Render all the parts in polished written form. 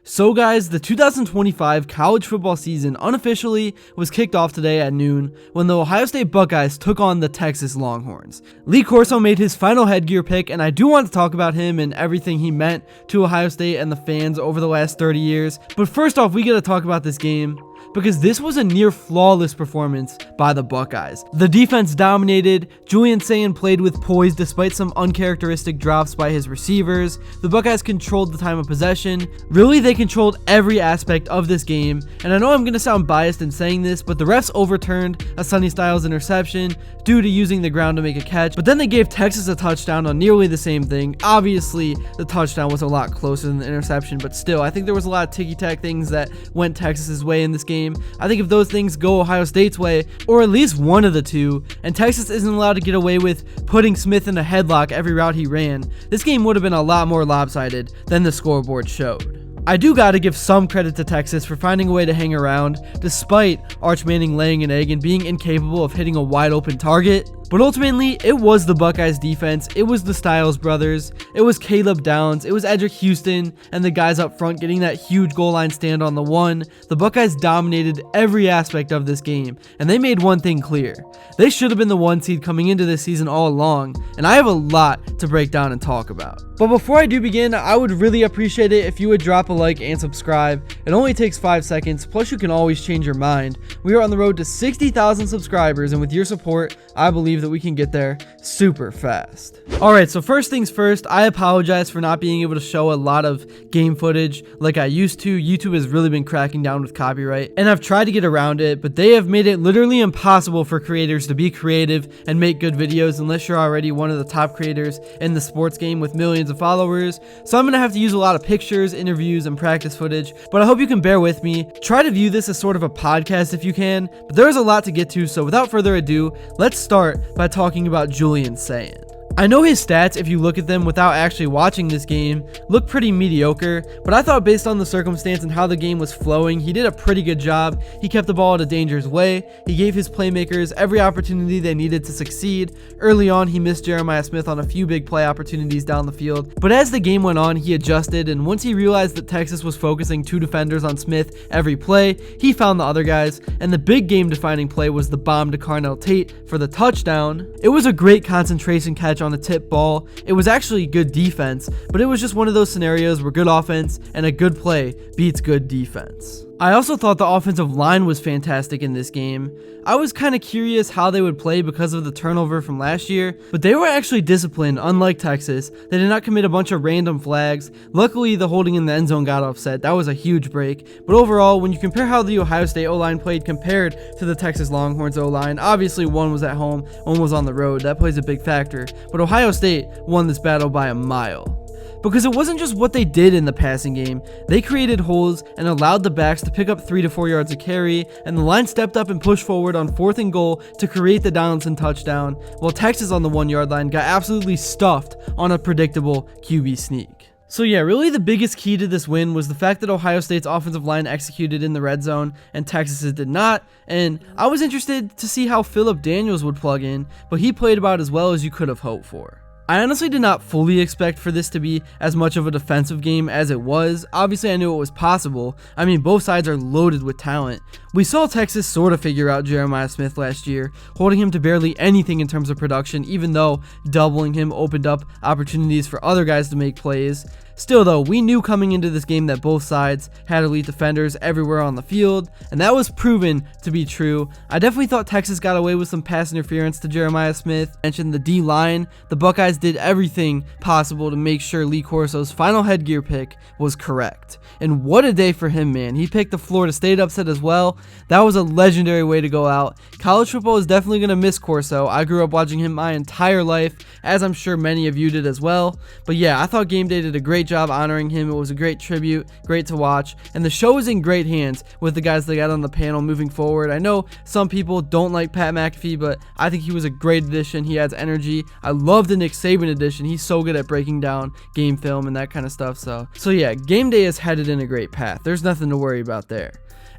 So guys, the 2025 college football season unofficially was kicked off today at noon when the Ohio State Buckeyes took on the Texas Longhorns. Lee Corso made his final headgear pick, and I do want to talk about him and everything he meant to Ohio State and the fans over the last 30 years. But first off, we got to talk about this game, because this was a near flawless performance by the Buckeyes. The defense dominated. Julian Sayin played with poise despite some uncharacteristic drops by his receivers. The Buckeyes controlled the time of possession. Really, they controlled every aspect of this game. And I know I'm going to sound biased in saying this, but the refs overturned a Sonny interception due to using the ground to make a catch. But then they gave Texas a touchdown on nearly the same thing. Obviously, the touchdown was a lot closer than the interception, but still, I think there was a lot of ticky-tack things that went Texas's way in this game. I think if those things go Ohio State's way, or at least one of the two, and Texas isn't allowed to get away with putting Smith in a headlock every route he ran, this game would have been a lot more lopsided than the scoreboard showed. I do gotta give some credit to Texas for finding a way to hang around, despite Arch Manning laying an egg and being incapable of hitting a wide open target. But ultimately, it was the Buckeyes defense, it was the Styles brothers, it was Caleb Downs, it was Edric Houston, and the guys up front getting that huge goal line stand on the one. The Buckeyes dominated every aspect of this game, and they made one thing clear. They should have been the 1 seed coming into this season all along, and I have a lot to break down and talk about. But before I do begin, I would really appreciate it if you would drop a like and subscribe. It only takes 5 seconds, plus you can always change your mind. We are on the road to 60,000 subscribers, and with your support, I believe that we can get there super fast. Alright, so first things first, I apologize for not being able to show a lot of game footage like I used to. YouTube has really been cracking down with copyright, and I've tried to get around it, but they have made it literally impossible for creators to be creative and make good videos unless you're already one of the top creators in the sports game with millions of followers. So I'm gonna have to use a lot of pictures, interviews, and practice footage, but I hope you can bear with me. Try to view this as sort of a podcast if you can, but there's a lot to get to, so without further ado, let's start by talking about Julian Sayin. I know his stats, if you look at them without actually watching this game, look pretty mediocre, but I thought based on the circumstance and how the game was flowing, he did a pretty good job. He kept the ball out of danger's way. He gave his playmakers every opportunity they needed to succeed. Early on, he missed Jeremiah Smith on a few big play opportunities down the field, but as the game went on, he adjusted, and once he realized that Texas was focusing 2 defenders on Smith every play, he found the other guys, and the big game-defining play was the bomb to Carnell Tate for the touchdown. It was a great concentration catch on a tip ball. It was actually good defense, but it was just one of those scenarios where good offense and a good play beats good defense. I also thought the offensive line was fantastic in this game. I was kind of curious how they would play because of the turnover from last year, but they were actually disciplined, unlike Texas. They did not commit a bunch of random flags. Luckily, the holding in the end zone got offset. That was a huge break. But overall, when you compare how the Ohio State O-line played compared to the Texas Longhorns O-line, obviously one was at home, one was on the road. That plays a big factor. But Ohio State won this battle by a mile. Because it wasn't just what they did in the passing game. They created holes and allowed the backs to pick up 3 to 4 yards of carry, and the line stepped up and pushed forward on 4th and goal to create the Donaldson touchdown, while Texas on the 1-yard line got absolutely stuffed on a predictable QB sneak. So yeah, really the biggest key to this win was the fact that Ohio State's offensive line executed in the red zone and Texas's did not, and I was interested to see how Phillip Daniels would plug in, but he played about as well as you could have hoped for. I honestly did not fully expect for this to be as much of a defensive game as it was. Obviously, I knew it was possible. I mean, both sides are loaded with talent. We saw Texas sort of figure out Jeremiah Smith last year, holding him to barely anything in terms of production, even though doubling him opened up opportunities for other guys to make plays. Still though, we knew coming into this game that both sides had elite defenders everywhere on the field, and that was proven to be true. I definitely thought Texas got away with some pass interference to Jeremiah Smith. I mentioned the D-line. The Buckeyes did everything possible to make sure Lee Corso's final headgear pick was correct. And what a day for him, man. He picked the Florida State upset as well. That was a legendary way to go out. College football is definitely going to miss Corso. I grew up watching him my entire life, as I'm sure many of you did as well. But yeah, I thought Game Day did a great job honoring him. It was a great tribute, great to watch, and the show is in great hands with the guys that got on the panel moving forward. I know some people don't like Pat McAfee, but I think he was a great addition. He adds energy. I love the Nick Saban edition. He's so good at breaking down game film and that kind of stuff. So yeah, Game Day is headed in a great path. There's nothing to worry about there.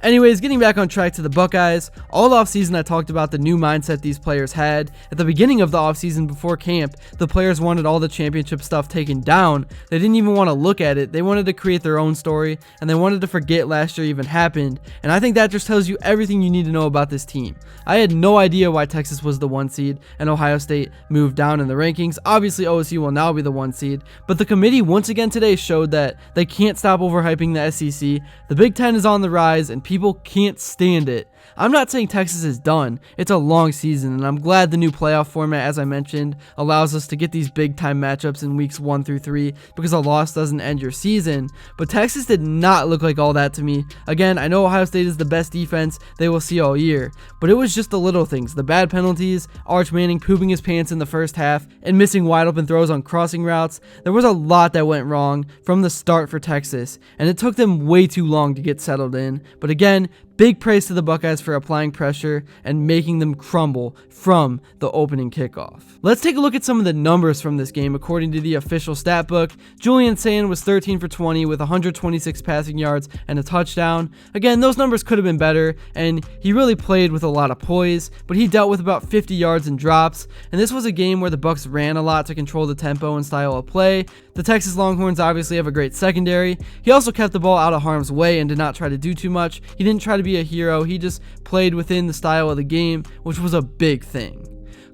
Anyways, getting back on track to the Buckeyes, all offseason I talked about the new mindset these players had. At the beginning of the offseason before camp, the players wanted all the championship stuff taken down. They didn't even want to look at it. They wanted to create their own story, and they wanted to forget last year even happened. And I think that just tells you everything you need to know about this team. I had no idea why Texas was the 1 seed and Ohio State moved down in the rankings. Obviously, OSU will now be the 1 seed, but the committee once again today showed that they can't stop overhyping the SEC. The Big Ten is on the rise, and people can't stand it. I'm not saying Texas is done. It's a long season, and I'm glad the new playoff format, as I mentioned, allows us to get these big time matchups in weeks 1 through 3 because a loss doesn't end your season. But Texas did not look like all that to me. Again, I know Ohio State is the best defense they will see all year, but it was just the little things. The bad penalties, Arch Manning pooping his pants in the first half, and missing wide open throws on crossing routes. There was a lot that went wrong from the start for Texas, and it took them way too long to get settled in. But again, big praise to the Buckeyes for applying pressure and making them crumble from the opening kickoff. Let's take a look at some of the numbers from this game. According to the official stat book, Julian Sayin was 13 for 20 with 126 passing yards and a touchdown. Again, those numbers could have been better, and he really played with a lot of poise, but he dealt with about 50 yards in drops, and this was a game where the Bucs ran a lot to control the tempo and style of play. The Texas Longhorns obviously have a great secondary. He also kept the ball out of harm's way and did not try to do too much. He didn't try to be a hero. He just played within the style of the game, which was a big thing.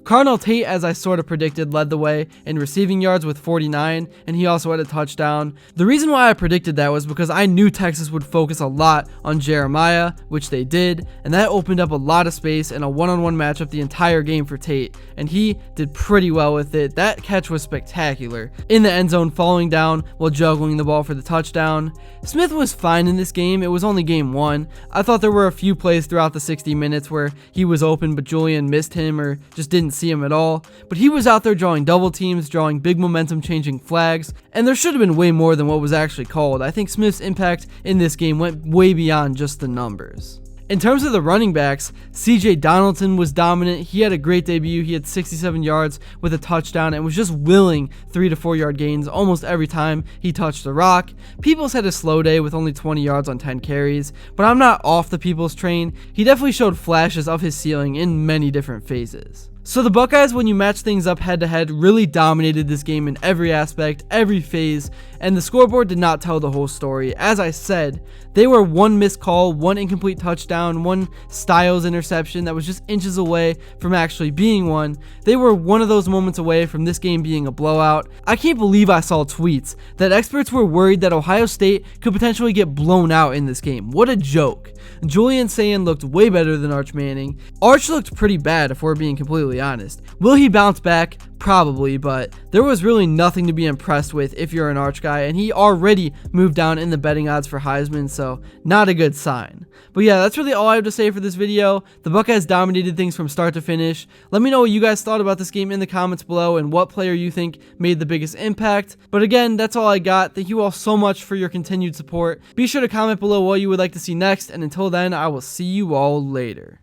Cardinal Tate, as I sort of predicted, led the way in receiving yards with 49, and he also had a touchdown. The reason why I predicted that was because I knew Texas would focus a lot on Jeremiah, which they did, and that opened up a lot of space and a one-on-one matchup the entire game for Tate, and he did pretty well with it. That catch was spectacular, in the end zone, falling down while juggling the ball for the touchdown. Smith was fine in this game. It was only game 1. I thought there were a few plays throughout the 60 minutes where he was open, but Julian missed him or just didn't see him at all, but he was out there drawing double teams, drawing big momentum changing flags, and there should have been way more than what was actually called. I think Smith's impact in this game went way beyond just the numbers. In terms of the running backs, CJ Donaldson was dominant. He had a great debut. He had 67 yards with a touchdown and was just willing 3 to 4 yard gains almost every time he touched the rock. Peoples had a slow day with only 20 yards on 10 carries, but I'm not off the Peoples train. He definitely showed flashes of his ceiling in many different phases. So the Buckeyes, when you match things up head to head, really dominated this game in every aspect, every phase, and the scoreboard did not tell the whole story. As I said, they were one missed call, one incomplete touchdown, one Styles interception that was just inches away from actually being one. They were one of those moments away from this game being a blowout. I can't believe I saw tweets that experts were worried that Ohio State could potentially get blown out in this game. What a joke. Julian Sayin looked way better than Arch Manning. Arch looked pretty bad if we're being completely honest. Will he bounce back? Probably, but there was really nothing to be impressed with if you're an Arch guy, and he already moved down in the betting odds for Heisman, so not a good sign. But yeah, that's really all I have to say for this video. The Buckeyes dominated things from start to finish. Let me know what you guys thought about this game in the comments below and what player you think made the biggest impact. But again, that's all I got. Thank you all so much for your continued support. Be sure to comment below what you would like to see next, and until then, I will see you all later.